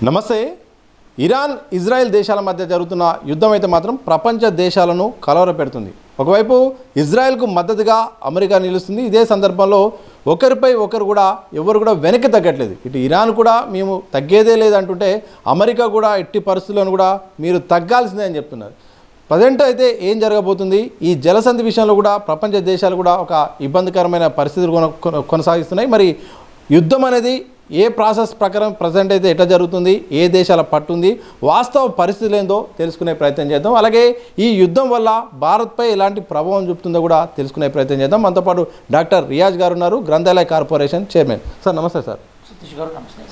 నమస్తే. Iran Israel దేశాల మధ్య జరుగుతున్న యుద్ధం అయితే మాత్రం ప్రపంచ దేశాలను కలవరపెడుతుంది. ఒకవైపు ఇజ్రాయెల్కు మద్దతుగా అమెరికా నిలుస్తుంది. ఇదే సందర్భంలో ఒకరిపై ఒకరు కూడా ఎవరు కూడా వెనక్కి తగ్గట్లేదు. ఇటు ఇరాన్ కూడా మేము తగ్గేదే లేదంటుంటే అమెరికా కూడా ఎట్టి పరిస్థితులను కూడా మీరు తగ్గాల్సిందే అని చెప్తున్నారు. ప్రజెంట్ అయితే ఏం జరగబోతుంది, ఈ జలసంధి విషయంలో కూడా ప్రపంచ దేశాలు కూడా ఒక ఇబ్బందికరమైన పరిస్థితులు కొనసాగిస్తున్నాయి. మరి యుద్ధం అనేది ఏ ప్రాసెస్ ప్రకారం ప్రజెంట్ అయితే ఎట్లా జరుగుతుంది, ఏ దేశాల పట్టుంది, వాస్తవ పరిస్థితులు ఏందో తెలుసుకునే ప్రయత్నం చేద్దాం. అలాగే ఈ యుద్ధం వల్ల భారత్పై ఎలాంటి ప్రభావం చూపుతుందో కూడా తెలుసుకునే ప్రయత్నం చేద్దాం. మనతో డాక్టర్ రియాజ్ గారు ఉన్నారు, గ్రంథాలయ కార్పొరేషన్ చైర్మన్. సార్ నమస్తే. సార్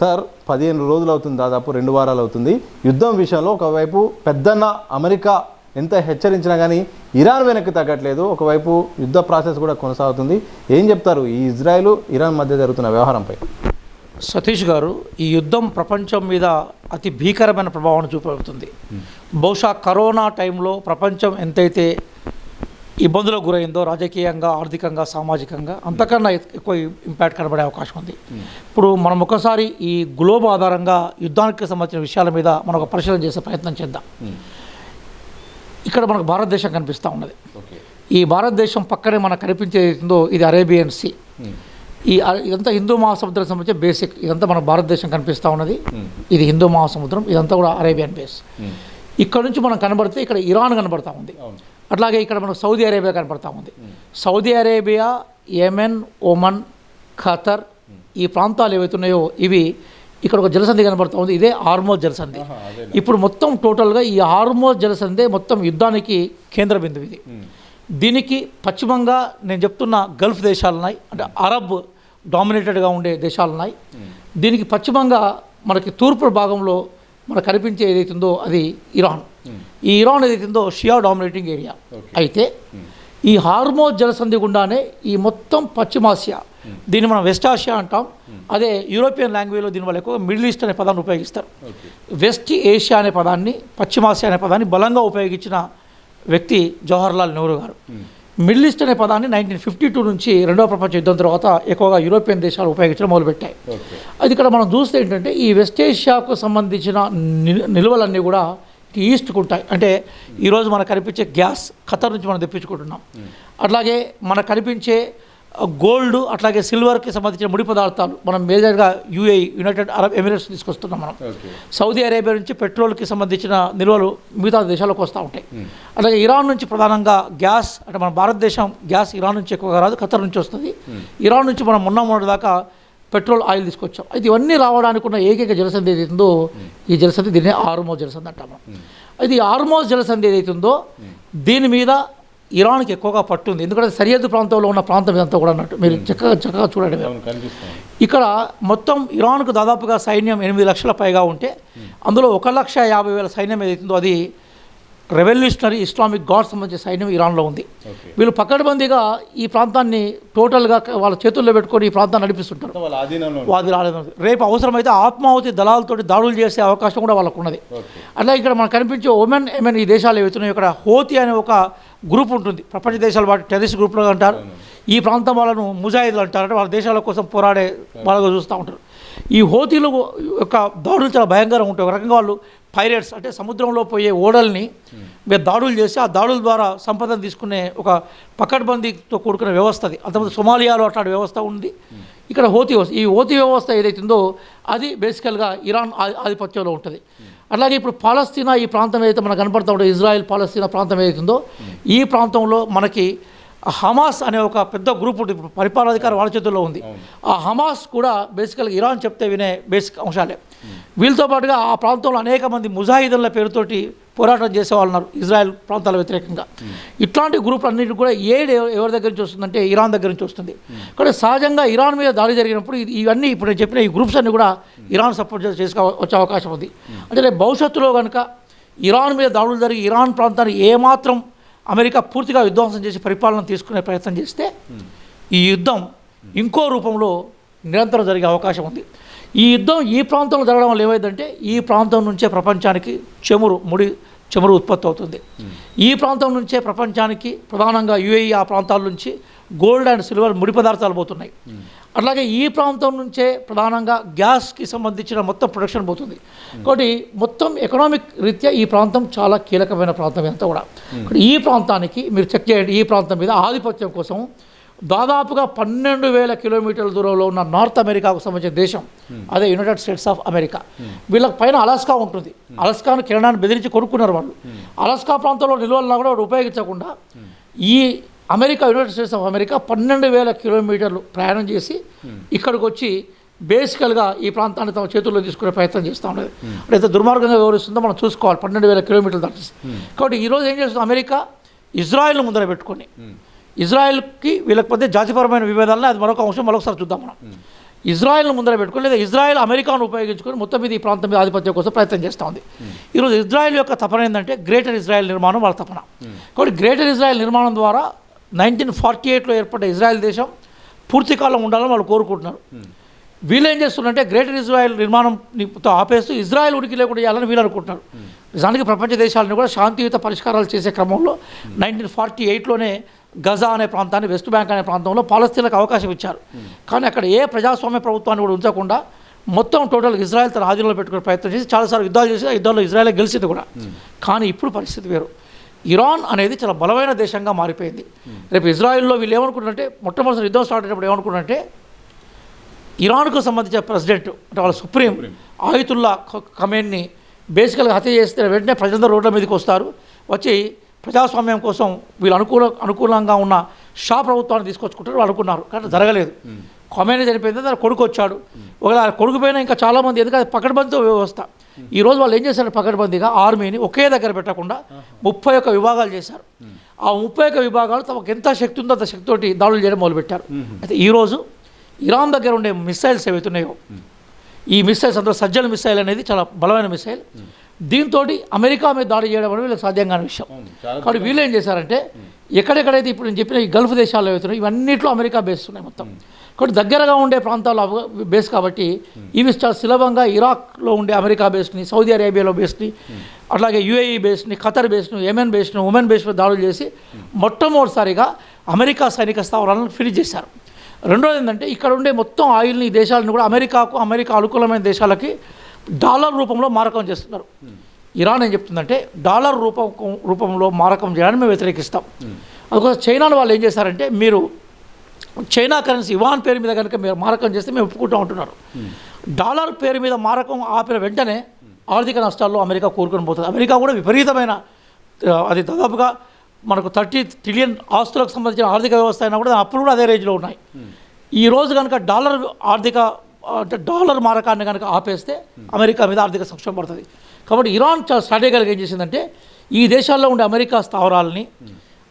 సార్ 15 రోజులు అవుతుంది, దాదాపు 2 వారాలు అవుతుంది యుద్ధం విషయంలో. ఒకవైపు పెద్దన్న అమెరికా ఎంత హెచ్చరించినా కానీ ఇరాన్ వెనక్కి తగ్గట్లేదు. ఒకవైపు యుద్ధ ప్రాసెస్ కూడా కొనసాగుతుంది. ఏం చెప్తారు ఈ ఇజ్రాయెల్ ఇరాన్ మధ్య జరుగుతున్న వ్యవహారంపై? సతీష్ గారు, ఈ యుద్ధం ప్రపంచం మీద అతి భీకరమైన ప్రభావాన్ని చూపెడుతుంది. బహుశా కరోనా టైంలో ప్రపంచం ఎంతైతే ఇబ్బందులకు గురైందో రాజకీయంగా, ఆర్థికంగా, సామాజికంగా, అంతకన్నా ఎక్కువ ఇంపాక్ట్ కనబడే అవకాశం ఉంది. ఇప్పుడు మనం ఒకసారి ఈ గ్లోబ్ ఆధారంగా యుద్ధానికి సంబంధించిన విషయాల మీద మనం ఒక పరిశీలన చేసే ప్రయత్నం చేద్దాం. ఇక్కడ మనకు భారతదేశం కనిపిస్తూ ఉన్నది. ఈ భారతదేశం పక్కనే మనకు కనిపించేదో ఇది అరేబియన్ సీ. ఇదంతా హిందూ మహాసముద్రం సంబంధించి బేసిక్. ఇదంతా మన భారతదేశం కనిపిస్తూ ఉన్నది. ఇది హిందూ మహాసముద్రం, ఇదంతా కూడా అరేబియన్ బేస్. ఇక్కడ నుంచి మనం కనబడితే ఇక్కడ ఇరాన్ కనబడతా ఉంది. అట్లాగే ఇక్కడ మనకు సౌదీ అరేబియా కనబడతా ఉంది. Saudi Arabia, Yemen, Oman, Qatar, ఈ ప్రాంతాలు ఏవైతున్నాయో ఇవి ఇక్కడ ఒక జలసంధి కనబడుతూ ఉంది. ఇదే హార్మోజ్ జలసంధి. ఇప్పుడు మొత్తం టోటల్గా ఈ హార్మోజ్ జలసంధి మొత్తం యుద్ధానికి కేంద్ర బిందువు ఇది. దీనికి పశ్చిమంగా నేను చెప్తున్న గల్ఫ్ దేశాలు ఉన్నాయి, అంటే అరబ్ డామినేటెడ్గా ఉండే దేశాలు ఉన్నాయి. దీనికి పశ్చిమంగా మనకి తూర్పు భాగంలో మనకు కనిపించే ఏదైతుందో అది ఇరాన్. ఈ ఇరాన్ ఏదైతుందో షియా డామినేటింగ్ ఏరియా. అయితే ఈ హార్మోజ్ జలసంధి గుండానే ఈ మొత్తం పశ్చిమాసియా, దీన్ని మనం వెస్ట్ ఆసియా అంటాం. అదే యూరోపియన్ లాంగ్వేజ్లో దీని వల్ల ఎక్కువ మిడిల్ ఈస్ట్ అనే పదాన్ని ఉపయోగిస్తారు. వెస్ట్ ఏషియా అనే పదాన్ని, పశ్చిమాసియా అనే పదాన్ని బలంగా ఉపయోగించిన వ్యక్తి జవహర్లాల్ నెహ్రూ గారు. మిడిల్ ఈస్ట్ అనే పదాన్ని 1952 నుంచి రెండవ ప్రపంచ యుద్ధం తర్వాత ఎక్కువగా యూరోపియన్ దేశాలు ఉపయోగించడం మొదలుపెట్టాయి. అది ఇక్కడ మనం చూస్తే ఏంటంటే ఈ వెస్ట్ ఏషియాకు సంబంధించిన నిల్వలన్నీ కూడా ఈస్ట్కు ఉంటాయి. అంటే ఈరోజు మనకు కనిపించే గ్యాస్ ఖతర్ నుంచి మనం తెప్పించుకుంటున్నాం. అట్లాగే మనకు కనిపించే గోల్డ్, అట్లాగే సిల్వర్కి సంబంధించిన ముడి పదార్థాలు మనం మేజర్గా యుఏఈ, యునైటెడ్ అరబ్ ఎమిరేట్స్ తీసుకొస్తున్నాం మనం. సౌదీ అరేబియా నుంచి పెట్రోల్కి సంబంధించిన నిల్వలు మిగతా దేశాలకు వస్తూ ఉంటాయి. అలాగే ఇరాన్ నుంచి ప్రధానంగా గ్యాస్, అంటే మన భారతదేశం గ్యాస్ ఇరాన్ నుంచి ఎక్కువగా రాదు, ఖతర్ నుంచి వస్తుంది. ఇరాన్ నుంచి మనం మొన్న దాకా పెట్రోల్, ఆయిల్ తీసుకొచ్చాం. అయితే ఇవన్నీ రావడానికి ఉన్న ఏకైక జలసంధి ఏదైతుందో ఈ జలసంధి, దీన్ని హార్మోజ్ జలసంధి అంటాము. ఇది హార్మోజ్ జలసంధి ఏదైతుందో దీని మీద ఇరాన్కి ఎక్కువగా పట్టుంది. ఎందుకంటే సరిహద్దు ప్రాంతంలో ఉన్న ప్రాంతం ఇదంతా కూడా అన్నట్టు మీరు చక్కగా చూడండి. ఇక్కడ మొత్తం ఇరాన్కు దాదాపుగా సైన్యం 8 లక్షల పైగా ఉంటే అందులో 1,50,000 సైన్యం ఏదైతుందో అది రెవల్యూషనరీ ఇస్లామిక్ గార్డ్ సంబంధించిన సైన్యం ఇరాన్లో ఉంది. వీళ్ళు పకడ్బందీగా ఈ ప్రాంతాన్ని టోటల్గా వాళ్ళ చేతుల్లో పెట్టుకొని ఈ ప్రాంతాన్ని నడిపిస్తుంటారు. రేపు అవసరమైతే ఆత్మాహుతి దళాలతోటి దాడులు చేసే అవకాశం కూడా వాళ్ళకు ఉన్నది. అట్లా ఇక్కడ మనకు కనిపించే ఒమెన్, యెమెన్ ఈ దేశాలు ఏవైతున్నాయో ఇక్కడ హోతీ అనే ఒక గ్రూప్ ఉంటుంది. ప్రపంచ దేశాలు వాటి టెర్రరిస్ట్ గ్రూప్లో అంటారు. ఈ ప్రాంతం వాళ్ళను ముజాహిదులు అంటారు. అంటే వాళ్ళ దేశాల కోసం పోరాడే వాళ్ళగా చూస్తూ ఉంటారు. ఈ హోతీలు యొక్క దాడులు చాలా భయంకరంగా ఉంటాయి. ఒక రకంగా వాళ్ళు పైరేట్స్, అంటే సముద్రంలో పోయే ఓడల్ని మీద దాడులు చేసి ఆ దాడుల ద్వారా సంపదను తీసుకునే ఒక పకడ్బందీతో కూడుకున్న వ్యవస్థ అది. అంతకుముందు సొమాలియాలో అట్లాంటి వ్యవస్థ ఉంది. ఇక్కడ హోతీ వ్యవస్థ, ఈ హోతీ వ్యవస్థ ఏదైతుందో అది బేసికల్గా ఇరాన్ ఆధిపత్యంలో ఉంటుంది. అలాగే ఇప్పుడు పాలస్తీనా ఈ ప్రాంతం ఏదైతే మనకు కనపడుతూ ఉంటుందో, ఇజ్రాయెల్ పాలస్తీనా ప్రాంతం ఏదైతుందో ఈ ప్రాంతంలో మనకి హమాస్ అనే ఒక పెద్ద గ్రూప్ ఉంటుంది. ఇప్పుడు పరిపాలనాధికారం వాళ్ళ చేతుల్లో ఉంది. ఆ హమాస్ కూడా బేసికల్గా ఇరాన్ చెప్తే వినే బేసిక్ అంశాలే. వీళ్ళతో పాటుగా ఆ ప్రాంతంలో అనేక మంది ముజాహిదన్ల పేరుతోటి పోరాటం చేసేవాళ్ళు ఉన్నారు ఇజ్రాయెల్ ప్రాంతాల వ్యతిరేకంగా. ఇట్లాంటి గ్రూపులు అన్నింటి కూడా ఎవరి దగ్గర నుంచి వస్తుందంటే ఇరాన్ దగ్గర నుంచి వస్తుంది. కానీ సహజంగా ఇరాన్ మీద దాడి జరిగినప్పుడు ఇవన్నీ ఇప్పుడు నేను చెప్పిన ఈ గ్రూప్స్ అన్నీ కూడా ఇరాన్ సపోర్ట్ వచ్చే అవకాశం ఉంది. అంటే భవిష్యత్తులో కనుక ఇరాన్ మీద దాడులు జరిగి ఇరాన్ ప్రాంతాన్ని ఏమాత్రం అమెరికా పూర్తిగా విధ్వంసం చేసి పరిపాలన తీసుకునే ప్రయత్నం చేస్తే ఈ యుద్ధం ఇంకో రూపంలో నిరంతరం జరిగే అవకాశం ఉంది. ఈ యుద్ధం ఈ ప్రాంతంలో జరగడం వల్ల ఏమైందంటే ఈ ప్రాంతం నుంచే ప్రపంచానికి చమురు, ముడి చమురు ఉత్పత్తి అవుతుంది. ఈ ప్రాంతం నుంచే ప్రపంచానికి ప్రధానంగా యుఏఈ ఆ ప్రాంతాల నుంచి గోల్డ్ అండ్ సిల్వర్ ముడి పదార్థాలు పోతున్నాయి. అట్లాగే ఈ ప్రాంతం నుంచే ప్రధానంగా గ్యాస్కి సంబంధించిన మొత్తం ప్రొడక్షన్ పోతుంది. కాబట్టి మొత్తం ఎకనామిక్ రీత్యా ఈ ప్రాంతం చాలా కీలకమైన ప్రాంతం అంతా కూడా. ఈ ప్రాంతానికి మీరు చెక్ చేయండి, ఈ ప్రాంతం మీద ఆధిపత్యం కోసం దాదాపుగా 12,000 కిలోమీటర్ల దూరంలో ఉన్న నార్త్ అమెరికాకు సంబంధించిన దేశం అదే యునైటెడ్ స్టేట్స్ ఆఫ్ అమెరికా. వీళ్ళకి పైన అలాస్కా ఉంటుంది. అలాస్కాను కిరణాన్ని బెదిరించి కొనుక్కున్నారు వాళ్ళు. అలాస్కా ప్రాంతంలో నిల్వలను కూడా వాడు ఉపయోగించకుండా ఈ America United states of America 12,000 కిలోమీటర్లు ప్రయాణం చేసి ఇక్కడికి వచ్చి బేసికల్గా ఈ ప్రాంతాన్ని తమ చేతుల్లో తీసుకునే ప్రయత్నం చేస్తూ ఉండేది. అంటే ఎంత దుర్మార్గంగా వివరిస్తుందో మనం చూసుకోవాలి. 12,000 కిలోమీటర్లు దాటి. కాబట్టి ఈరోజు ఏం చేస్తుంది అమెరికా, ఇజ్రాయెల్ను ముందర పెట్టుకొని ఇజ్రాయెల్కి వీళ్ళకి మధ్య జాతిపరమైన విభేదాలని అది మరొక అంశం మరొకసారి చూద్దాం మనం. ఇజ్రాయెల్ను ముందర పెట్టుకొని లేదా ఇజ్రాయెల్ అమెరికాను ఉపయోగించుకొని మొత్తం మీద ఈ ప్రాంతం మీద ఆధిపత్యం కోసం ప్రయత్నం చేస్తూ ఉంది. ఈరోజు ఇజ్రాయెల్ యొక్క తపన ఏంటంటే గ్రేటర్ ఇజ్రాయెల్ నిర్మాణం వాళ్ళ తపన. కాబట్టి గ్రేటర్ ఇజ్రాయెల్ నిర్మాణం ద్వారా 1948లో ఏర్పడ్డ ఇజ్రాయెల్ దేశం పూర్తి కాలం ఉండాలని వాళ్ళు కోరుకుంటున్నారు. వీళ్ళు ఏం చేస్తున్నారంటే గ్రేటర్ ఇజ్రాయెల్ నిర్మాణంతో ఆపేస్తూ ఇజ్రాయెల్ ఉనికి లేకుండా చేయాలని వీళ్ళు అనుకుంటున్నారు. నిజానికి ప్రపంచ దేశాలను కూడా శాంతియుత పరిష్కారాలు చేసే క్రమంలో 1948లోనే గజా అనే ప్రాంతాన్ని, వెస్ట్ బ్యాంక్ అనే ప్రాంతంలో పాలస్తీన్లకు అవకాశం ఇచ్చారు. కానీ అక్కడ ఏ ప్రజాస్వామ్య ప్రభుత్వాన్ని కూడా ఉంచకుండా మొత్తం టోటల్ ఇజ్రాయెల్ తన ఆధీనంలో పెట్టుకునే ప్రయత్నం చేసి చాలాసార్లు యుద్ధాలు చేసి ఆ యుద్ధాల్లో ఇజ్రాయెల్ గెలిచింది కూడా. కానీ ఇప్పుడు పరిస్థితి వేరు. ఇరాన్ అనేది చాలా బలమైన దేశంగా మారిపోయింది. రేపు ఇజ్రాయెల్లో వీళ్ళు ఏమనుకుంటారంటే మొట్టమొదటి యుద్ధం స్టార్ట్ అయినప్పుడు ఏమనుకుంటారంటే ఇరాన్కు సంబంధించిన ప్రెసిడెంట్ అంటే వాళ్ళ సుప్రీం ఆయితుల్లా ఖమేన్ని బేసికల్గా హత్య చేస్తే వెంటనే ప్రజలందరూ రోడ్ల మీదకి వస్తారు, వచ్చి ప్రజాస్వామ్యం కోసం వీళ్ళు అనుకూలంగా ఉన్న షా ప్రభుత్వాన్ని తీసుకొచ్చుకుంటారు వాళ్ళు అనుకున్నారు. కానీ జరగలేదు. ఖమేని చనిపోయింది, దాని కొడుకు వచ్చాడు. ఒకవేళ కొడుకు పోయినా ఇంకా చాలామంది, ఎందుకంటే పకడ్బందీతో వ్యవస్థ. ఈరోజు వాళ్ళు ఏం చేశారు, పకడ్బందీగా ఆర్మీని ఒకే దగ్గర పెట్టకుండా 31 విభాగాలు చేశారు. ఆ 31 విభాగాలు తమకు ఎంత శక్తి ఉందో అంత శక్తితోటి దాడులు చేయడం మొదలుపెట్టారు. అయితే ఈరోజు ఇరాన్ దగ్గర ఉండే మిసైల్స్ ఏవైతున్నాయో ఈ మిసైల్స్ అందులో సజ్జల మిసైల్ అనేది చాలా బలమైన మిసైల్. దీంతో అమెరికా మీద దాడి చేయడం అనేది వీళ్ళకి సాధ్యం కాని విషయం. కాబట్టి వీళ్ళు ఏం చేశారంటే ఎక్కడెక్కడైతే ఇప్పుడు నేను చెప్పిన ఈ గల్ఫ్ దేశాలు అవుతున్నాయి ఇవన్నిట్లో అమెరికా బేస్ ఉన్నాయి మొత్తం. కాబట్టి దగ్గరగా ఉండే ప్రాంతాల్లో బేస్ కాబట్టి ఇవి చాలా సులభంగా ఇరాక్లో ఉండే అమెరికా బేస్ని, సౌదీ అరేబియాలో బేస్ని, అట్లాగే యుఏఈ బేస్ని, ఖతర్ బేస్ను, యెమెన్ బేస్ను, ఉమెన్ బేస్ను దాడులు చేసి మొట్టమొదటిసారిగా అమెరికా సైనిక స్థావరాలను ఫినిష్ చేశారు. రెండోది ఏంటంటే ఇక్కడ ఉండే మొత్తం ఆయిల్ని ఈ దేశాలను కూడా అమెరికా అనుకూలమైన దేశాలకి డాలర్ రూపంలో మారకం చేస్తున్నారు. ఇరాన్ ఏం చెప్తుందంటే డాలర్ రూపంలో మారకం చేయడాన్ని మేము వ్యతిరేకిస్తాం. అందుకోసం చైనాను వాళ్ళు ఏం చేశారంటే మీరు చైనా కరెన్సీ యువాన్ పేరు మీద కనుక మీరు మారకం చేస్తే మేము ఒప్పుకుంటూ ఉంటున్నారు. డాలర్ పేరు మీద మారకం ఆపిన వెంటనే ఆర్థిక నష్టాల్లో అమెరికా కూరుకొని పోతుంది. అమెరికా కూడా విపరీతమైన అది దాదాపుగా మనకు 30 ట్రిలియన్ ఆస్తులకు సంబంధించిన ఆర్థిక వ్యవస్థ అయినా కూడా అప్పులు కూడా అదే రేంజ్లో ఉన్నాయి. ఈరోజు కనుక డాలర్ మారకాన్ని కనుక ఆపేస్తే అమెరికా మీద ఆర్థిక సంక్షోభం పడుతుంది. కాబట్టి ఇరాన్ చాలా స్ట్రాటజికల్గా ఏం చేసిందంటే ఈ దేశాల్లో ఉండే అమెరికా స్థావరాలని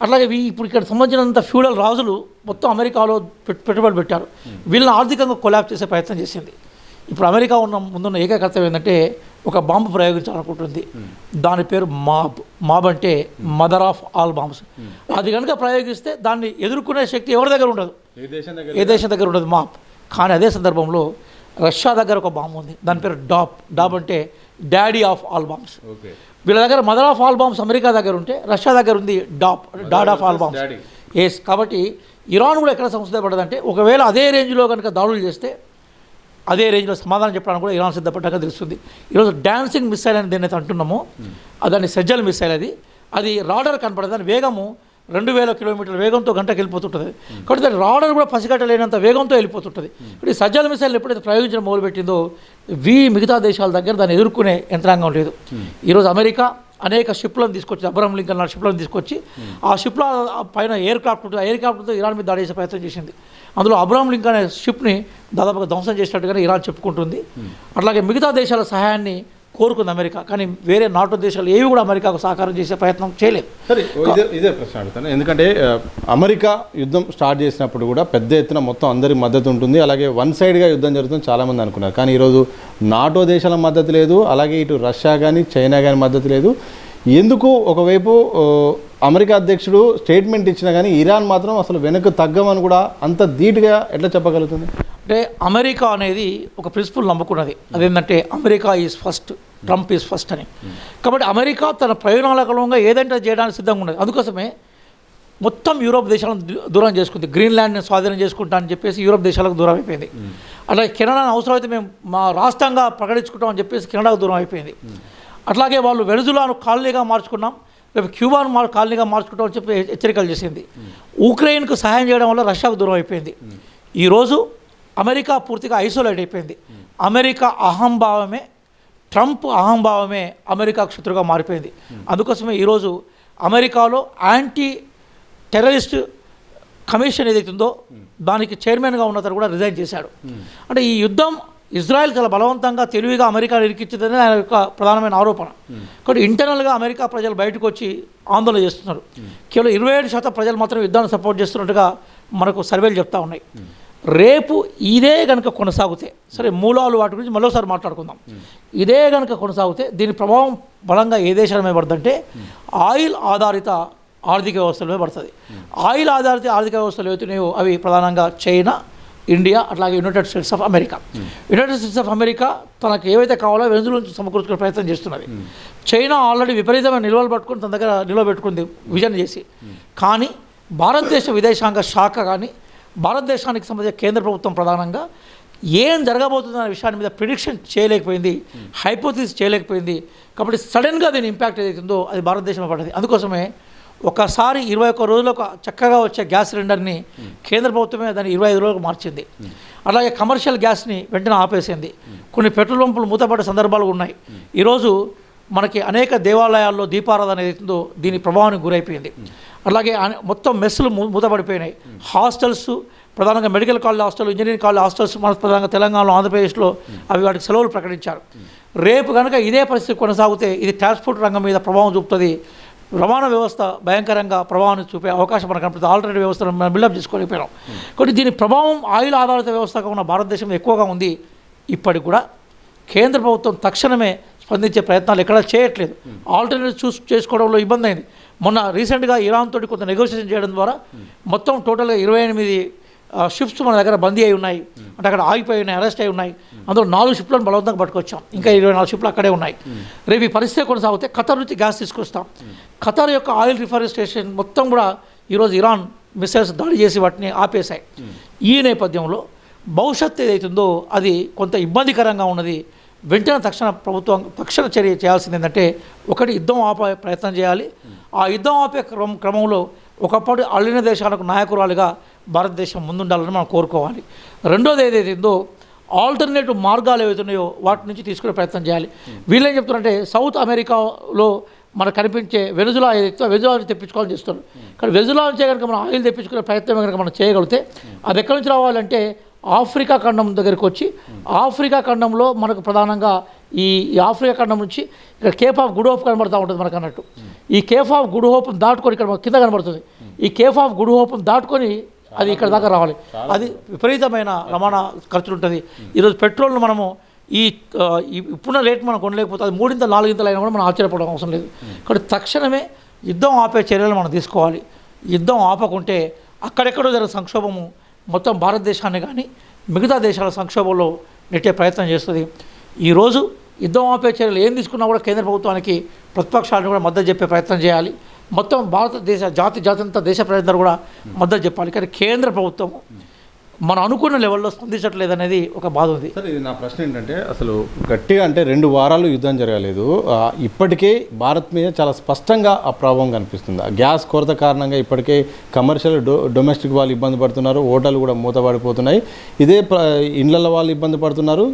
అట్లాగే ఇప్పుడు ఇక్కడ సంబంధించినంత ఫ్యూడల్ రాజులు మొత్తం అమెరికాలో పెట్టుబడి పెట్టారు. వీళ్ళని ఆర్థికంగా కొలాబ్ చేసే ప్రయత్నం చేసింది. ఇప్పుడు అమెరికా ముందున్న ఏకైక కర్తవ్యం ఏంటంటే ఒక బాంబు ప్రయోగించాలనుకుంటుంది. దాని పేరు మాబ్ అంటే మదర్ ఆఫ్ ఆల్ బాంబ్స్. అది కనుక ప్రయోగిస్తే దాన్ని ఎదుర్కొనే శక్తి ఎవరి దగ్గర ఉండదు, ఏ దేశం దగ్గర ఉండదు మాబ్. కానీ అదే సందర్భంలో రష్యా దగ్గర ఒక బాంబు ఉంది, దాని పేరు డాబ్ అంటే డాడీ ఆఫ్ ఆల్ బాంబ్స్. వీళ్ళ దగ్గర mother of all bombs America దగ్గర ఉంటే రష్యా దగ్గర ఉంది dad of all bombs. Yes. కాబట్టి ఇరాన్ కూడా ఎక్కడ సంసిద్ధపడ్డదంటే ఒకవేళ అదే రేంజ్లో కనుక దాడులు చేస్తే అదే రేంజ్లో సమాధానం చెప్పడానికి కూడా ఇరాన్ సిద్ధపడ్డాక తెలుస్తుంది. ఈరోజు డాన్సింగ్ మిసైల్ అని దేన్నైతే అంటున్నామో దాన్ని సజ్జల్ మిసైల్. అది రాడర్ కనపడదు, దాని వేగము 2000 కిలోమీటర్ల వేగంతో గంటకు వెళ్ళిపోతుంటుంది. కాబట్టి దాని రాడర్ కూడా పసిగట్టలేనంత వేగంతో వెళ్ళిపోతుంటుంది. ఇప్పుడు ఈ సజ్జల మిసైల్ ఎప్పుడైతే ప్రయోగించడం మొదలుపెట్టిందో మిగతా దేశాల దగ్గర దాన్ని ఎదుర్కొనే యంత్రాంగం లేదు. ఈరోజు అమెరికా అనేక షిప్లను తీసుకొచ్చి అబ్రహం లింకన్ లాంటి షిప్లను తీసుకొచ్చి ఆ షిప్ల పైన ఎయిర్ క్రాఫ్ట్ ఉంటుంది, ఆ ఎయిర్ క్రాఫ్ట్తో ఇరాన్ మీద దాడి చేసే ప్రయత్నం చేసింది. అందులో అబ్రహం లింకన్ అనే షిప్ని దాదాపుగా ధ్వంసం చేసినట్టుగానే ఇరాన్ చెప్పుకుంటుంది. అట్లాగే మిగతా దేశాల సహాయాన్ని కోరుకుంది అమెరికా. కానీ వేరే నాటో దేశాలు ఏవి కూడా అమెరికాకు సహకారం చేసే ప్రయత్నం చేయలేదు. సరే, ఇదే ప్రశ్న అడుగుతాను. ఎందుకంటే అమెరికా యుద్ధం స్టార్ట్ చేసినప్పుడు కూడా పెద్ద ఎత్తున మొత్తం అందరి మద్దతు ఉంటుంది, అలాగే వన్ సైడ్గా యుద్ధం జరుగుతుంది చాలామంది అనుకున్నారు. కానీ ఈరోజు నాటో దేశాల మద్దతు లేదు, అలాగే ఇటు రష్యా కానీ చైనా కానీ మద్దతు లేదు. ఎందుకు ఒకవైపు అమెరికా అధ్యక్షుడు స్టేట్మెంట్ ఇచ్చినా కానీ ఇరాన్ మాత్రం అసలు వెనక్కి తగ్గమని కూడా అంత ధీటుగా ఎట్లా చెప్పగలుగుతుంది? అంటే అమెరికా అనేది ఒక ప్రిన్సిపల్ నమ్ముకున్నది. అదేంటంటే America is first, Trump is first అని. కాబట్టి అమెరికా తన ప్రయోజనాలకంగా ఏదంటే చేయడానికి సిద్ధంగా ఉన్నది. అందుకోసమే మొత్తం యూరోప్ దేశాలను దూరం చేసుకుంది. గ్రీన్లాండ్ని స్వాధీనం చేసుకుంటా అని చెప్పేసి యూరోప్ దేశాలకు దూరం అయిపోయింది. అలాగే కెనడాను అవసరమైతే మేము మా రాష్ట్రంగా ప్రకటించుకుంటాం అని చెప్పేసి కెనడాకు దూరం అయిపోయింది. అట్లాగే వాళ్ళు వెనుజులాను కాలనీగా మార్చుకున్నాం, రేపు క్యూబాను కాలనీగా మార్చుకుంటాం అని చెప్పి హెచ్చరికలు చేసింది. ఉక్రెయిన్కు సహాయం చేయడం వల్ల రష్యాకు దూరం అయిపోయింది. ఈరోజు అమెరికా పూర్తిగా ఐసోలేట్ అయిపోయింది. అమెరికా అహంభావమే, ట్రంప్ అహంభావమే అమెరికాకు శత్రుగా మారిపోయింది. అందుకోసమే ఈరోజు అమెరికాలో యాంటీ టెర్రరిస్ట్ కమిషన్ ఏదైతుందో దానికి చైర్మన్గా ఉన్న అతను కూడా రిజైన్ చేశాడు. అంటే ఈ యుద్ధం ఇజ్రాయెల్ చాలా బలవంతంగా తెలివిగా అమెరికాను ఇరికించిందని ఆయన యొక్క ప్రధానమైన ఆరోపణ. కాబట్టి ఇంటర్నల్గా అమెరికా ప్రజలు బయటకు వచ్చి ఆందోళన చేస్తున్నారు. కేవలం 27% ప్రజలు మాత్రం యుద్ధాన్ని సపోర్ట్ చేస్తున్నట్టుగా మనకు సర్వేలు చెప్తా ఉన్నాయి. రేపు ఇదే కనుక కొనసాగితే, సరే మూలాలు వాటి గురించి మరోసారి మాట్లాడుకుందాం, ఇదే కనుక కొనసాగితే దీని ప్రభావం బలంగా ఏ దేశాల మీద పడుతుందంటే ఆయిల్ ఆధారిత ఆర్థిక వ్యవస్థల మీద పడుతుంది. ఆయిల్ ఆధారిత ఆర్థిక వ్యవస్థలు ఏవైతున్నాయో అవి ప్రధానంగా చైనా, ఇండియా, అట్లాగే United states of America. United states of America తనకు ఏవైతే కావాలో వెనుజుల నుంచి సమకూర్చుకునే ప్రయత్నం చేస్తున్నది. చైనా ఆల్రెడీ విపరీతమైన నిల్వలు పట్టుకుని తన దగ్గర నిల్వ పెట్టుకుంది విజన్ చేసి. కానీ భారతదేశ విదేశాంగ శాఖ కానీ భారతదేశానికి సంబంధించిన కేంద్ర ప్రభుత్వం ప్రధానంగా ఏం జరగబోతుందనే విషయాన్ని మీద ప్రిడిక్షన్ చేయలేకపోయింది, హైపోథిసిస్ చేయలేకపోయింది. కాబట్టి సడన్గా దీని ఇంపాక్ట్ ఏదైతుందో అది భారతదేశంలో పడుతుంది. అందుకోసమే ఒకసారి 21 రోజులకు చక్కగా వచ్చే గ్యాస్ సిలిండర్ని కేంద్ర ప్రభుత్వమే దాన్ని 25 రోజులకు మార్చింది. అలాగే కమర్షియల్ గ్యాస్ని వెంటనే ఆపేసింది. కొన్ని పెట్రోల్ పంపులు మూతపడే సందర్భాలు ఉన్నాయి. ఈరోజు మనకి అనేక దేవాలయాల్లో దీపారాధన ఏదైతుందో దీని ప్రభావానికి గురైపోయింది. అలాగే మొత్తం మెస్సులు మూతపడిపోయినాయి. హాస్టల్స్ ప్రధానంగా medical college hostel, engineering college hostels మన ప్రధానంగా తెలంగాణలో, ఆంధ్రప్రదేశ్లో అవి వాటికి సెలవులు ప్రకటించారు. రేపు కనుక ఇదే పరిస్థితి కొనసాగితే ఇది ట్రాన్స్పోర్ట్ రంగం మీద ప్రభావం చూపుతుంది. రవాణా వ్యవస్థ భయంకరంగా ప్రభావాన్ని చూపే అవకాశం మనకు కనపడుతుంది. ఆల్రెడీ వ్యవస్థను మనం బిల్డప్ చేసుకోలేకపోయాం. కాబట్టి దీని ప్రభావం ఆయిల్ ఆధారిత వ్యవస్థగా ఉన్న భారతదేశంలో ఎక్కువగా ఉంది. ఇప్పటికి కూడా కేంద్ర ప్రభుత్వం తక్షణమే స్పందించే ప్రయత్నాలు ఎక్కడా చేయట్లేదు. ఆల్టర్నేటివ్ చేసుకోవడంలో ఇబ్బంది అయింది. మొన్న రీసెంట్గా ఇరాన్ తోటి కొంత నెగోషియేషన్ చేయడం ద్వారా మొత్తం టోటల్గా 28 షిప్స్ మన దగ్గర బందీ అయి ఉన్నాయి. అంటే అక్కడ ఆగిపోయి ఉన్నాయి, అరెస్ట్ అయి ఉన్నాయి. అందులో 4 షిప్లను బలవంతంగా పట్టుకొచ్చాం. ఇంకా 24 షిప్లు అక్కడే ఉన్నాయి. రేపు ఈ పరిస్థితి కొనసాగితే ఖతర్ నుంచి గ్యాస్ తీసుకొస్తాం. ఖతర్ యొక్క ఆయిల్ రిఫారెస్టేషన్ మొత్తం కూడా ఈరోజు ఇరాన్ మిసైల్స్ దాడి చేసి వాటిని ఆపేశాయి. ఈ నేపథ్యంలో భవిష్యత్తు ఏదైతుందో అది కొంత ఇబ్బందికరంగా ఉన్నది. వెంటనే తక్షణ చర్య చేయాల్సింది ఏంటంటే, ఒకటి యుద్ధం ఆపే ప్రయత్నం చేయాలి. ఆ యుద్ధం ఆపే క్రమంలో ఒకప్పుడు అల్లిన దేశాలకు నాయకురాలుగా భారతదేశం ముందుండాలని మనం కోరుకోవాలి. రెండోది ఏదైతుందో ఆల్టర్నేటివ్ మార్గాలు ఏవైతున్నాయో వాటి నుంచి తీసుకునే ప్రయత్నం చేయాలి. వీళ్ళేం చెప్తున్నారంటే సౌత్ అమెరికాలో మనకు కనిపించే వెనుజులా ఏదైతే వెనుజులా నుంచి తెప్పించుకోవాలని చేస్తున్నారు. కానీ వెనుజులా నుంచే కనుక మనం ఆయిల్ తెప్పించుకునే ప్రయత్నం కనుక మనం చేయగలిగితే అది ఎక్కడి నుంచి రావాలంటే ఆఫ్రికా ఖండం దగ్గరికి వచ్చి, ఆఫ్రికా ఖండంలో మనకు ప్రధానంగా ఈ ఆఫ్రికా ఖండం నుంచి ఇక్కడ కేప్ ఆఫ్ గుడ్ హోప్ కనబడుతూ ఉంటుంది మనకు అన్నట్టు. ఈ కేప్ ఆఫ్ గుడ్ హోప్ దాటుకొని ఇక్కడ కింద కనబడుతుంది. ఈ కేప్ ఆఫ్ గుడ్ హోప్ దాటుకొని అది ఇక్కడ దాకా రావాలి. అది విపరీతమైన రవాణా ఖర్చులు ఉంటుంది. ఈరోజు పెట్రోల్ను మనము ఇప్పుడున్న రేట్ మనం కొనలేకపోతే అది 3-4 అయినా కూడా మనం ఆశ్చర్యపడడం అవసరం లేదు. కాబట్టి తక్షణమే యుద్ధం ఆపే చర్యలు మనం తీసుకోవాలి. యుద్ధం ఆపకుంటే అక్కడెక్కడో జరిగిన సంక్షోభము మొత్తం భారతదేశాన్ని కానీ మిగతా దేశాల సంక్షోభంలో నెట్టే ప్రయత్నం చేస్తుంది. ఈరోజు యుద్ధం ఆపే చర్యలు ఏం తీసుకున్నా కూడా కేంద్ర ప్రభుత్వానికి ప్రతిపక్షాలను కూడా మద్దతు చెప్పే ప్రయత్నం చేయాలి. మొత్తం భారతదేశ జాతంతా దేశ ప్రజలందరూ కూడా మద్దతు చెప్పాలి. కానీ కేంద్ర ప్రభుత్వం మనం అనుకున్న లెవెల్లో స్పందించట్లేదు అనేది ఒక బాధ ఉంది. సార్, ఇది నా ప్రశ్న ఏంటంటే, అసలు గట్టిగా అంటే 2 వారాలు యుద్ధం జరగలేదు. ఇప్పటికే భారత్ మీద చాలా స్పష్టంగా ఆ ప్రభావం కనిపిస్తుంది. గ్యాస్ కొరత కారణంగా ఇప్పటికే కమర్షియల్ డొమెస్టిక్ వాళ్ళు ఇబ్బంది పడుతున్నారు. హోటళ్ళు కూడా మూతపడిపోతున్నాయి. ఇదే ఇండ్ల వాళ్ళు ఇబ్బంది పడుతున్నారు.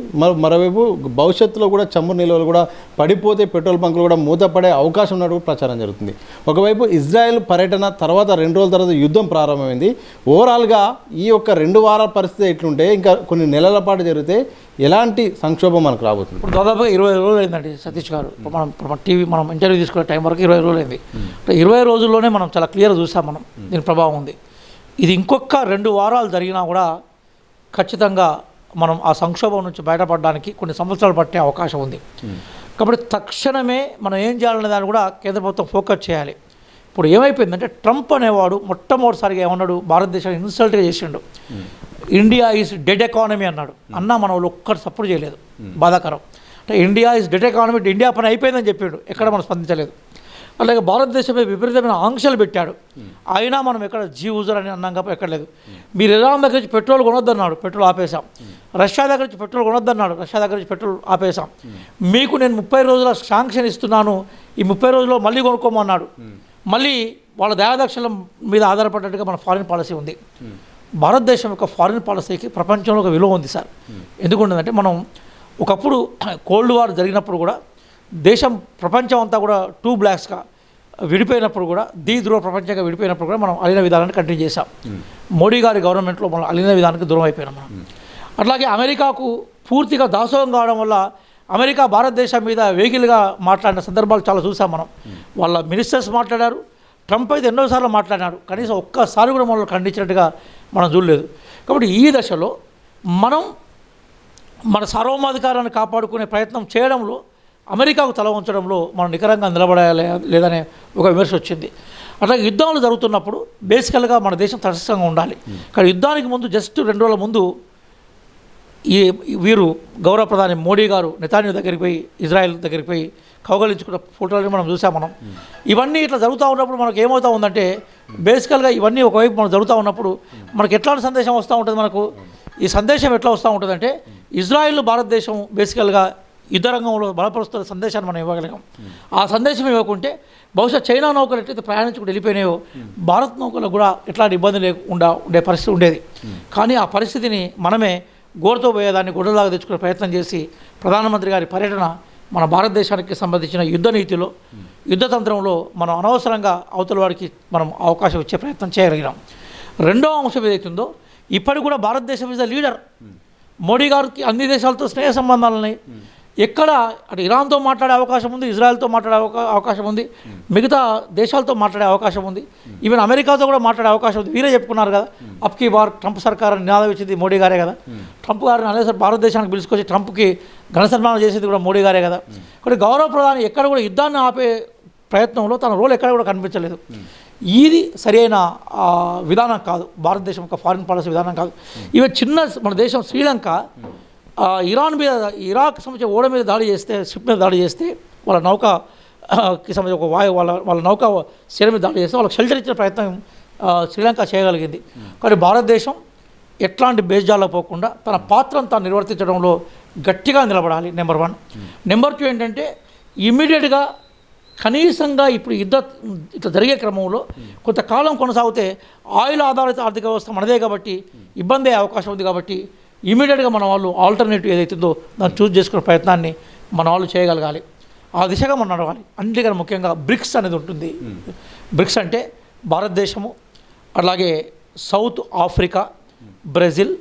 మరోవైపు భవిష్యత్తులో కూడా చమురు నిల్వలు కూడా పడిపోతే పెట్రోల్ బంకులు కూడా మూతపడే అవకాశం ఉన్నట్టు ప్రచారం జరుగుతుంది. ఒకవైపు ఇజ్రాయెల్ పర్యటన తర్వాత 2 రోజుల తర్వాత యుద్ధం ప్రారంభమైంది. ఓవరాల్గా ఈ యొక్క 2 వారాల పరిస్థితి ఎట్లుంటే ఇంకా కొన్ని నెలల పాటు జరిగితే ఎలాంటి సంక్షోభం మనకు రాబోతుంది? ఇప్పుడు దాదాపుగా 20 రోజులు అయిందండి సతీష్ గారు. మనం ఇంటర్వ్యూ తీసుకునే టైం వరకు 20 రోజులు అయింది. 20 రోజుల్లోనే మనం చాలా క్లియర్గా చూసాం మనం దీని ప్రభావం ఉంది. ఇది ఇంకొక 2 వారాలు జరిగినా కూడా ఖచ్చితంగా మనం ఆ సంక్షోభం నుంచి బయటపడడానికి కొన్ని సంవత్సరాలు పట్టే అవకాశం ఉంది. కాబట్టి తక్షణమే మనం ఏం చేయాలనే దాన్ని కూడా కేంద్ర ప్రభుత్వం ఫోకస్ చేయాలి. ఇప్పుడు ఏమైపోయిందంటే ట్రంప్ అనేవాడు మొట్టమొదటిసారిగా ఏమన్నాడు, భారతదేశాన్ని ఇన్సల్ట్గా చేసిండు. ఇండియా ఈజ్ డెడ్ ఎకానమీ అన్నాడు. మన వాళ్ళు ఒక్కటి సపోర్ట్ చేయలేదు. బాధాకరం. అంటే India is debt economy, India పని అయిపోయిందని చెప్పాడు, ఎక్కడ మనం స్పందించలేదు. అలాగే భారతదేశంపై విపరీతమైన ఆంక్షలు పెట్టాడు, అయినా మనం ఎక్కడ యూజర్ అని అన్నాం కాబట్టి ఎక్కడ లేదు. మీరు ఇరాన్ దగ్గర నుంచి పెట్రోల్ కొనొద్దన్నాడు, పెట్రోల్ ఆపేశాం. రష్యా దగ్గర నుంచి పెట్రోల్ కొనొద్దన్నాడు, రష్యా దగ్గర నుంచి పెట్రోల్ ఆపేశాం. మీకు నేను 30 రోజుల శాంక్షన్ ఇస్తున్నాను, ఈ 30 రోజుల్లో మళ్ళీ కొనుక్కోమన్నాడు. మళ్ళీ వాళ్ళ దయాదక్షల మీద ఆధారపడ్డట్టుగా మన ఫారిన్ పాలసీ ఉంది. భారతదేశం యొక్క ఫారిన్ పాలసీకి ప్రపంచంలో ఒక విలువ ఉంది సార్. ఎందుకుంటుందంటే మనం ఒకప్పుడు కోల్డ్ వార్ జరిగినప్పుడు కూడా దేశం ప్రపంచం అంతా కూడా 2 బ్లాక్స్గా విడిపోయినప్పుడు కూడా, ధ్రువ ప్రపంచంగా విడిపోయినప్పుడు కూడా మనం అలీన విధానాన్ని కంటిన్యూ చేశాం. మోడీ గారి గవర్నమెంట్లో మనం అలీన విధానానికి దూరం అయిపోయినాం మనం. అట్లాగే అమెరికాకు పూర్తిగా దాసోహం కావడం వల్ల అమెరికా భారతదేశం మీద వెహికల్గా మాట్లాడిన సందర్భాలు చాలా చూసాం మనం. వాళ్ళ మినిస్టర్స్ మాట్లాడారు, ట్రంప్ అయితే ఎన్నోసార్లు మాట్లాడినాడు, కనీసం ఒక్కసారి కూడా మనల్ని ఖండించినట్టుగా మనం చూడలేదు. కాబట్టి ఈ దశలో మనం మన సార్వభౌమాధికారాన్ని కాపాడుకునే ప్రయత్నం చేయడంలో, అమెరికాకు తల ఉంచడంలో మనం నికరంగా నిలబడాలి లేదనే ఒక విమర్శ వచ్చింది. అట్లాగే యుద్ధాలు జరుగుతున్నప్పుడు బేసికల్గా మన దేశం తటస్థంగా ఉండాలి. కానీ యుద్ధానికి ముందు జస్ట్ 2 రోజుల ముందు వీరు గౌరవ ప్రధాని మోడీ గారు నెతాన్యాహు దగ్గరికి పోయి, ఇజ్రాయెల్ దగ్గరికి పోయి కౌగలించుకున్న ఫోటోలని మనం చూసాం మనం. ఇవన్నీ ఇట్లా జరుగుతూ ఉన్నప్పుడు మనకు ఏమవుతూ ఉందంటే, బేసికల్గా ఇవన్నీ ఒకవైపు మనం జరుగుతూ ఉన్నప్పుడు మనకు ఎట్లాంటి సందేశం వస్తూ ఉంటుంది మనకు. ఈ సందేశం ఎట్లా వస్తూ ఉంటుందంటే, ఇజ్రాయెల్ భారతదేశం బేసికల్గా యుద్ధ రంగంలో బలపరుస్తున్న సందేశాన్ని మనం ఇవ్వగలిగాం. ఆ సందేశం ఇవ్వకుంటే బహుశా చైనా నౌకలు ఎట్లయితే ప్రయాణించుకుంటూ వెళ్ళిపోయినాయో, భారత్ నౌకలకు కూడా ఎట్లాంటి ఇబ్బంది లేకుండా ఉండే పరిస్థితి ఉండేది. కానీ ఆ పరిస్థితిని మనమే గోరుతో పోయేదాన్ని గొడవలాగా తెచ్చుకునే ప్రయత్నం చేసి, ప్రధానమంత్రి గారి పర్యటన మన భారతదేశానికి సంబంధించిన యుద్ధ నీతిలో, యుద్ధతంత్రంలో మనం అనవసరంగా అవతల వారికి మనం అవకాశం ఇచ్చే ప్రయత్నం చేయగలిగినాం. రెండో అంశం ఏదైతుందో, ఇప్పటికి కూడా భారతదేశం ఇస్ ద లీడర్. మోడీ గారికి అన్ని దేశాలతో స్నేహ సంబంధాలు ఉన్నాయి. ఎక్కడ అటు ఇరాన్తో మాట్లాడే అవకాశం ఉంది, ఇజ్రాయెల్తో మాట్లాడే అవకాశం ఉంది, మిగతా దేశాలతో మాట్లాడే అవకాశం ఉంది, ఈవెన్ అమెరికాతో కూడా మాట్లాడే అవకాశం ఉంది. వీరే చెప్పుకున్నారు కదా, అప్కీ బార్ ట్రంప్ సర్కార్ నినాదం ఇచ్చింది మోడీ గారే కదా. ట్రంప్ గారిని అనేసరి భారతదేశానికి పిలుచుకొచ్చి ట్రంప్కి ఘన సన్మానం చేసేది కూడా మోడీ గారే కదా. కాబట్టి గౌరవ ప్రధాని ఎక్కడ కూడా యుద్ధాన్ని ఆపే ప్రయత్నంలో తన రోల్ ఎక్కడ కూడా కనిపించలేదు. ఇది సరైన విధానం కాదు, భారతదేశం యొక్క ఫారిన్ పాలసీ విధానం కాదు. ఈవెన్ చిన్న మన దేశం శ్రీలంక ఇరాన్ మీద, ఇరాక్ సంబంధించిన ఓడ మీద దాడి చేస్తే, షిప్ మీద దాడి చేస్తే, వాళ్ళ నౌకకి సంబంధించి ఒక వాళ్ళ నౌక సేన మీద దాడి చేస్తే వాళ్ళకి షెల్టర్ ఇచ్చిన ప్రయత్నం శ్రీలంక చేయగలిగింది. కానీ భారతదేశం ఎట్లాంటి బేజాల్లో పోకుండా తన పాత్రను తాను నిర్వర్తించడంలో గట్టిగా నిలబడాలి, నెంబర్ 1. నెంబర్ 2 ఏంటంటే, ఇమ్మీడియట్గా కనీసంగా ఇప్పుడు ఇట్లా జరిగే క్రమంలో కొంతకాలం కొనసాగితే ఆయిల్ ఆధారిత ఆర్థిక వ్యవస్థ మనదే కాబట్టి ఇబ్బంది అయ్యే అవకాశం ఉంది. కాబట్టి ఇమీడియట్గా మన వాళ్ళు ఆల్టర్నేటివ్ ఏదైతుందో దాన్ని చూస్ చేసుకునే ప్రయత్నాన్ని మన వాళ్ళు చేయగలగాలి. ఆ దిశగా మనం నడవాలి. అన్నిటికన్నా ముఖ్యంగా బ్రిక్స్ అనేది ఉంటుంది. బ్రిక్స్ అంటే భారతదేశము, అలాగే సౌత్ ఆఫ్రికా, బ్రెజిల్,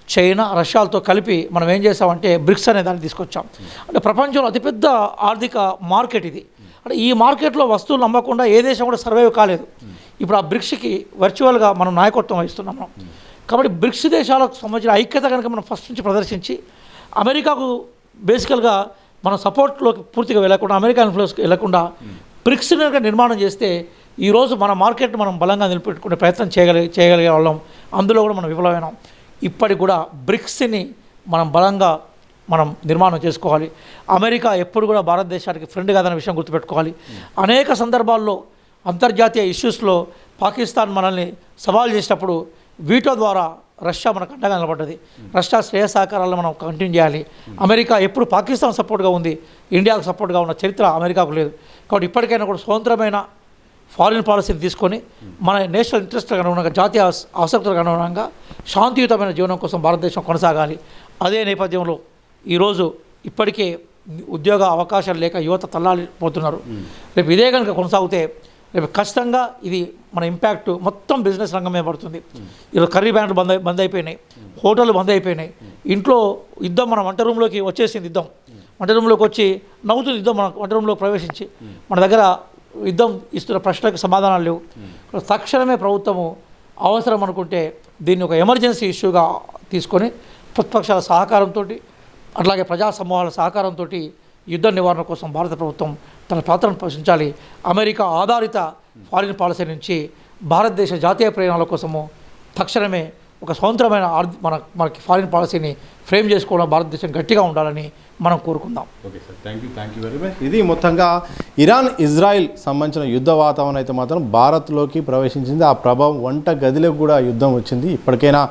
చైనా, రష్యాలతో కలిపి మనం ఏం చేసామంటే బ్రిక్స్ అనే దాన్ని తీసుకొచ్చాం. అంటే ప్రపంచంలో అతిపెద్ద ఆర్థిక మార్కెట్ ఇది. అంటే ఈ మార్కెట్లో వస్తువులు నమ్మకుండా ఏ దేశం కూడా సర్వైవ్ కాలేదు. ఇప్పుడు ఆ బ్రిక్స్కి వర్చువల్గా మనం నాయకత్వం వహిస్తున్నాం మనం. కాబట్టి బ్రిక్స్ దేశాలకు సంబంధించిన ఐక్యత కనుక మనం ఫస్ట్ నుంచి ప్రదర్శించి, అమెరికాకు బేసికల్గా మనం సపోర్ట్లోకి పూర్తిగా వెళ్ళకుండా, అమెరికా ఇన్ఫ్లుయెన్స్కి వెళ్ళకుండా బ్రిక్స్ కనుక నిర్మాణం చేస్తే ఈరోజు మన మార్కెట్ మనం బలంగా నిలబెట్టుకునే ప్రయత్నం చేయగలిగే వాళ్ళం. అందులో కూడా మనం విఫలమైనాం. ఇప్పటికి కూడా బ్రిక్స్ని మనం బలంగా మనం నిర్మాణం చేసుకోవాలి. అమెరికా ఎప్పుడు కూడా భారతదేశానికి ఫ్రెండ్ కాదనే విషయం గుర్తుపెట్టుకోవాలి. అనేక సందర్భాల్లో అంతర్జాతీయ ఇష్యూస్లో పాకిస్తాన్ మనల్ని సవాల్ చేసినప్పుడు వీటో ద్వారా రష్యా మనకు అండగా నిలబడ్డది. రష్యా శ్రేయ సహకారాలను మనం కంటిన్యూ చేయాలి. అమెరికా ఎప్పుడు పాకిస్తాన్ సపోర్ట్గా ఉంది, ఇండియాకు సపోర్ట్గా ఉన్న చరిత్ర అమెరికాకు లేదు. కాబట్టి ఇప్పటికైనా కూడా స్వతంత్రమైన ఫారిన్ పాలసీని తీసుకొని మన నేషనల్ ఇంట్రెస్ట్లకు అనుగుణంగా, జాతీయ ఆసక్తులకు అనుగుణంగా శాంతియుతమైన జీవనం కోసం భారతదేశం కొనసాగాలి. అదే నేపథ్యంలో ఈరోజు ఇప్పటికే ఉద్యోగ అవకాశాలు లేక యువత తల్లాలిపోతున్నారు. రేపు ఇదే కనుక కొనసాగితే రేపు ఖచ్చితంగా ఇది మన ఇంపాక్ట్ మొత్తం బిజినెస్ రంగం మీద పడుతుంది. ఈరోజు కర్రీ బ్యాండ్లు బంద్ అయిపోయినాయి, హోటళ్ళు బంద్ అయిపోయినాయి. ఇంట్లో యుద్ధం మన వంట రూమ్లోకి వచ్చేసింది. వంట రూమ్లోకి వచ్చి నవ్వుతుంది యుద్ధం. మన వంట రూమ్లోకి ప్రవేశించి మన దగ్గర యుద్ధం ఇస్తున్న ప్రశ్నలకు సమాధానాలు లేవు. తక్షణమే ప్రభుత్వము అవసరం అనుకుంటే దీన్ని ఒక ఎమర్జెన్సీ ఇష్యూగా తీసుకొని ప్రతిపక్షాల సహకారంతో, అట్లాగే ప్రజా సమూహాల సహకారంతో యుద్ధ నివారణ కోసం భారత ప్రభుత్వం తన పాత్రను పోషించాలి. అమెరికా ఆధారిత ఫారిన్ పాలసీ నుంచి భారతదేశ జాతీయ ప్రయోజనాల కోసము తక్షణమే ఒక స్వతంత్రమైన మనకి ఫారిన్ పాలసీని ఫ్రేమ్ చేసుకోవడం భారతదేశం గట్టిగా ఉండాలని మనం కోరుకుందాం. Okay sir, thank you very much. ఇది మొత్తంగా ఇరాన్ ఇజ్రాయిల్ సంబంధించిన యుద్ధ వాతావరణం అయితే మాత్రం భారత్లోకి ప్రవేశించింది. ఆ ప్రభావం వంట గదిలోకి కూడా యుద్ధం వచ్చింది. ఇప్పటికైనా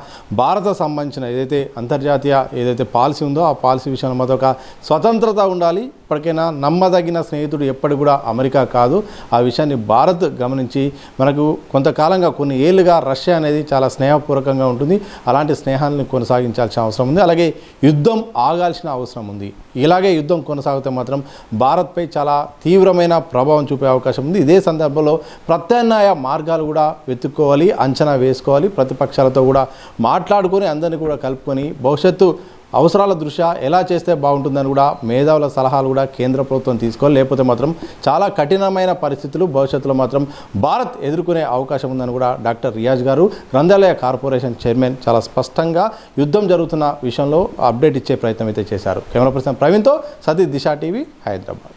భారత సంబంధించిన ఏదైతే అంతర్జాతీయ ఏదైతే పాలసీ ఉందో ఆ పాలసీ విషయంలో మాత్రం ఒక స్వతంత్రత ఉండాలి. ఇప్పటికైనా నమ్మదగిన స్నేహితుడు ఎప్పటికి కూడా అమెరికా కాదు. ఆ విషయాన్ని భారత్ గమనించి, మనకు కొంతకాలంగా కొన్ని ఏళ్ళుగా రష్యా అనేది చాలా స్నేహపూర్వకంగా ఉంటుంది. అలాంటి స్నేహాన్ని కొనసాగించాల్సిన అవసరం ఉంది. అలాగే యుద్ధం ఆగాల్సిన అవసరం ఉంది. ఇలాగే యుద్ధం కొనసాగితే మాత్రం భారత్పై చాలా తీవ్రమైన ప్రభావం చూపే అవకాశం ఉంది. ఇదే సందర్భంలో ప్రత్యామ్నాయ మార్గాలు కూడా వెతుక్కోవాలి, అంచనా వేసుకోవాలి. ప్రతిపక్షాలతో కూడా మాట్లాడుకొని అందరినీ కూడా కలుపుకొని భవిష్యత్తు అవసరాల దృష్ట్యా ఎలా చేస్తే బాగుంటుందని కూడా మేధావుల సలహాలు కూడా కేంద్ర ప్రభుత్వం తీసుకోవాలి. లేకపోతే మాత్రం చాలా కఠినమైన పరిస్థితులు భవిష్యత్తులో మాత్రం భారత్ ఎదుర్కొనే అవకాశం ఉందని కూడా డాక్టర్ రియాజ్ గారు, గ్రంథాలయ కార్పొరేషన్ చైర్మన్, చాలా స్పష్టంగా యుద్ధం జరుగుతున్న విషయంలో అప్డేట్ ఇచ్చే ప్రయత్నం అయితే చేశారు. కెమెరా పర్సన్ ప్రవీణ్తో సతీష్, దిశ టీవీ, హైదరాబాద్.